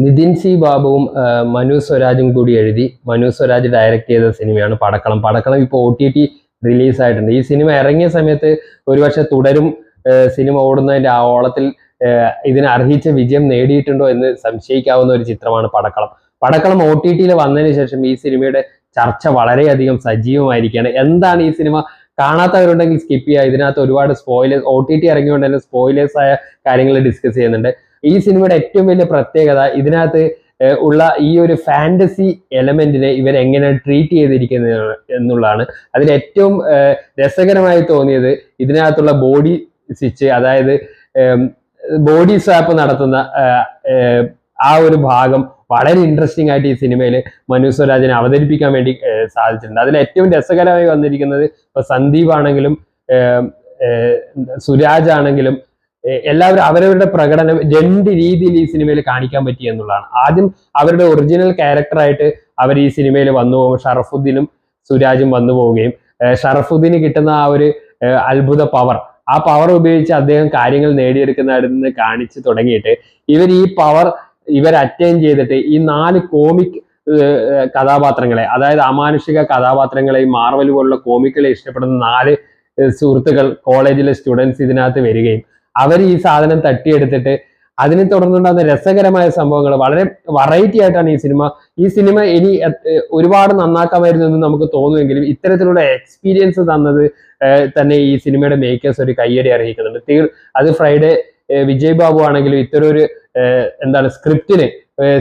Nitin C ബാബുവും Manu സ്വരാജും കൂടി എഴുതി Manu Swaraj direct ചെയ്ത സിനിമയാണ് പടക്കളം. പടക്കളം ഇപ്പോൾ OTT റിലീസായിട്ടുണ്ട്. ഈ സിനിമ ഇറങ്ങിയ സമയത്ത് ഒരുപക്ഷെ തുടരും സിനിമ ഓടുന്നതിന്റെ ആ ഓളത്തിൽ ഇതിന് അർഹിച്ച വിജയം നേടിയിട്ടുണ്ടോ എന്ന് സംശയിക്കാവുന്ന ഒരു ചിത്രമാണ് പടക്കളം. പടക്കളം OTT വന്നതിന് ശേഷം ഈ സിനിമയുടെ ചർച്ച വളരെയധികം സജീവമായിരിക്കുകയാണ്. എന്താണ് ഈ സിനിമ കാണാത്തവരുണ്ടെങ്കിൽ സ്കിപ്പ് ചെയ്യുക. ഇതിനകത്ത് ഒരുപാട് സ്പോയിലേഴ്സ് OTT ഇറങ്ങിയോണ്ട് തന്നെ സ്പോയിലേഴ്സ് ആയ കാര്യങ്ങൾ ഡിസ്കസ് ചെയ്യുന്നുണ്ട്. ഈ സിനിമയുടെ ഏറ്റവും വലിയ പ്രത്യേകത ഇതിനകത്ത് ഉള്ള ഈ ഒരു ഫാന്റസി എലമെന്റിനെ ഇവർ എങ്ങനെ ട്രീറ്റ് ചെയ്തിരിക്കുന്നത് എന്നുള്ളതാണ്. അതിൽ ഏറ്റവും രസകരമായി തോന്നിയത് ഇതിനകത്തുള്ള ബോഡി സ്വിച്ച്, അതായത് ബോഡി സ്വാപ്പ് നടത്തുന്ന ആ ഒരു ഭാഗം വളരെ ഇൻട്രസ്റ്റിംഗ് ആയിട്ട് ഈ സിനിമയിൽ മനു സ്വരാജിനെ അവതരിപ്പിക്കാൻ വേണ്ടി സാധിച്ചിട്ടുണ്ട്. അതിൽ ഏറ്റവും രസകരമായി വന്നിരിക്കുന്നത് ഇപ്പൊ സന്ദീപ് ആണെങ്കിലും സുരാജ് ആണെങ്കിലും എല്ലാവരും അവരവരുടെ പ്രകടനം രണ്ട് രീതിയിൽ ഈ സിനിമയിൽ കാണിക്കാൻ പറ്റി എന്നുള്ളതാണ്. ആദ്യം അവരുടെ ഒറിജിനൽ ക്യാരക്ടറായിട്ട് അവർ ഈ സിനിമയിൽ വന്നു പോകും. ഷറഫുദ്ദീനും സുരാജും വന്നു പോവുകയും ഷറഫുദ്ദീന് കിട്ടുന്ന ആ ഒരു അത്ഭുത പവർ, ആ പവർ ഉപയോഗിച്ച് അദ്ദേഹം കാര്യങ്ങൾ നേടിയെടുക്കുന്നതിന് കാണിച്ചു തുടങ്ങിയിട്ട് ഈ പവർ അറ്റൈൻ ചെയ്തിട്ട് ഈ 4 കോമിക് കഥാപാത്രങ്ങളെ, അതായത് അമാനുഷിക കഥാപാത്രങ്ങളെ, മാർവൽ പോലുള്ള കോമിക്കുകളെ ഇഷ്ടപ്പെടുന്ന 4 സുഹൃത്തുക്കൾ, കോളേജിലെ സ്റ്റുഡൻസ് ഇതിനകത്ത് വരികയും അവർ ഈ സാധനം തട്ടിയെടുത്തിട്ട് അതിനെ തുടർന്നുണ്ടാകുന്ന രസകരമായ സംഭവങ്ങൾ വളരെ വെറൈറ്റി ആയിട്ടാണ് ഈ സിനിമ ഇനി ഒരുപാട് നന്നാക്കാമായിരുന്നു എന്ന് നമുക്ക് തോന്നുമെങ്കിലും ഇത്തരത്തിലുള്ള എക്സ്പീരിയൻസ് തന്നത് തന്നെ ഈ സിനിമയുടെ മേക്കേഴ്സ് ഒരു കയ്യടി അർഹിക്കുന്നുണ്ട്. അത് ഫ്രൈഡേ വിജയ് ബാബു ആണെങ്കിലും ഇത്തരം ഒരു സ്ക്രിപ്റ്റിന്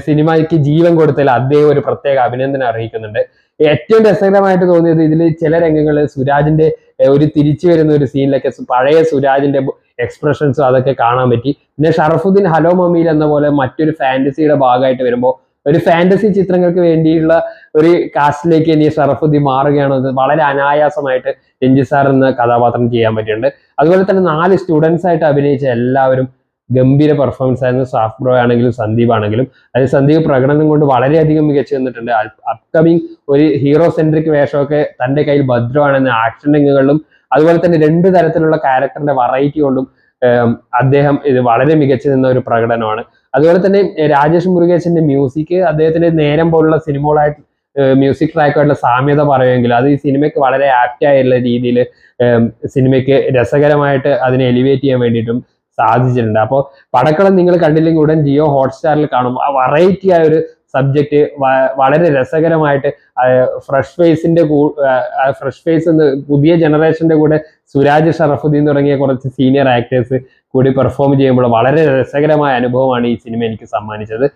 സിനിമയ്ക്ക് ജീവൻ കൊടുത്തതിൽ അദ്ദേഹം ഒരു പ്രത്യേക അഭിനന്ദനം അർഹിക്കുന്നുണ്ട്. ഏറ്റവും രസകരമായിട്ട് തോന്നിയത് ഇതിൽ ചില രംഗങ്ങൾ സുരാജിന്റെ ഒരു തിരിച്ചു വരുന്ന ഒരു സീനിലൊക്കെ പഴയ സുരാജിന്റെ എക്സ്പ്രഷൻസും അതൊക്കെ കാണാൻ പറ്റി. പിന്നെ ഷറഫുദ്ദീൻ ഹലോ മമ്മിയിൽ എന്ന പോലെ മറ്റൊരു ഫാന്റസിയുടെ ഭാഗമായിട്ട് വരുമ്പോൾ ഒരു ഫാന്റസി ചിത്രങ്ങൾക്ക് വേണ്ടിയുള്ള ഒരു കാസ്റ്റിലേക്ക് ഇനി ഷറഫുദ്ദീൻ മാറുകയാണെന്ന് വളരെ അനായാസമായിട്ട് രഞ്ജിത്ത് സാർ എന്ന കഥാപാത്രം ചെയ്യാൻ പറ്റിയിട്ടുണ്ട്. അതുപോലെ തന്നെ 4 സ്റ്റുഡൻസ് ആയിട്ട് അഭിനയിച്ച എല്ലാവരും ഗംഭീര പെർഫോമൻസ് ആയിരുന്നു. സാഫ് ബ്രോ ആണെങ്കിലും സന്ദീപ് ആണെങ്കിലും. അത് സന്ദീപ് പ്രകടനം കൊണ്ട് വളരെയധികം മികച്ചു നിന്നിട്ടുണ്ട്. അപ്കമിങ് ഒരു ഹീറോ സെൻട്രിക് വേഷമൊക്കെ തന്റെ കയ്യിൽ ഭദ്രമാണെന്ന് ആക്ഷൻ രംഗങ്ങളിലും അതുപോലെ തന്നെ 2 തരത്തിലുള്ള ക്യാരക്ടറിന്റെ വെറൈറ്റി കൊണ്ടും അദ്ദേഹം ഇത് വളരെ മികച്ചു നിന്ന ഒരു പ്രകടനമാണ്. അതുപോലെ തന്നെ രാജേഷ് മുരുകേശന്റെ മ്യൂസിക് അദ്ദേഹത്തിന്റെ നേരം പോലുള്ള സിനിമകളായിട്ട് മ്യൂസിക് ട്രാക്കുമായിട്ടുള്ള സാമ്യത പറയുമെങ്കിൽ അത് ഈ സിനിമയ്ക്ക് വളരെ ആപ്റ്റ് ആയുള്ള രീതിയിൽ സിനിമയ്ക്ക് രസകരമായിട്ട് അതിനെ എലിവേറ്റ് ചെയ്യാൻ വേണ്ടിയിട്ടും സാധിച്ചിട്ടുണ്ട്. അപ്പോൾ പടക്കളം നിങ്ങൾ കണ്ടില്ലെങ്കിൽ ഉടൻ ജിയോ ഹോട്ട്സ്റ്റാറിൽ കാണും. ആ വെറൈറ്റി ആയ ഒരു സബ്ജക്റ്റ് വളരെ രസകരമായിട്ട് ഫ്രഷ് ഫേസ് പുതിയ ജനറേഷന്റെ കൂടെ സുരാജ്, ഷറഫുദ്ദീൻ തുടങ്ങിയ കുറച്ച് സീനിയർ ആക്ടേഴ്സ് കൂടി പെർഫോം ചെയ്യുമ്പോൾ വളരെ രസകരമായ അനുഭവമാണ് ഈ സിനിമ എനിക്ക് സമ്മാനിച്ചത്.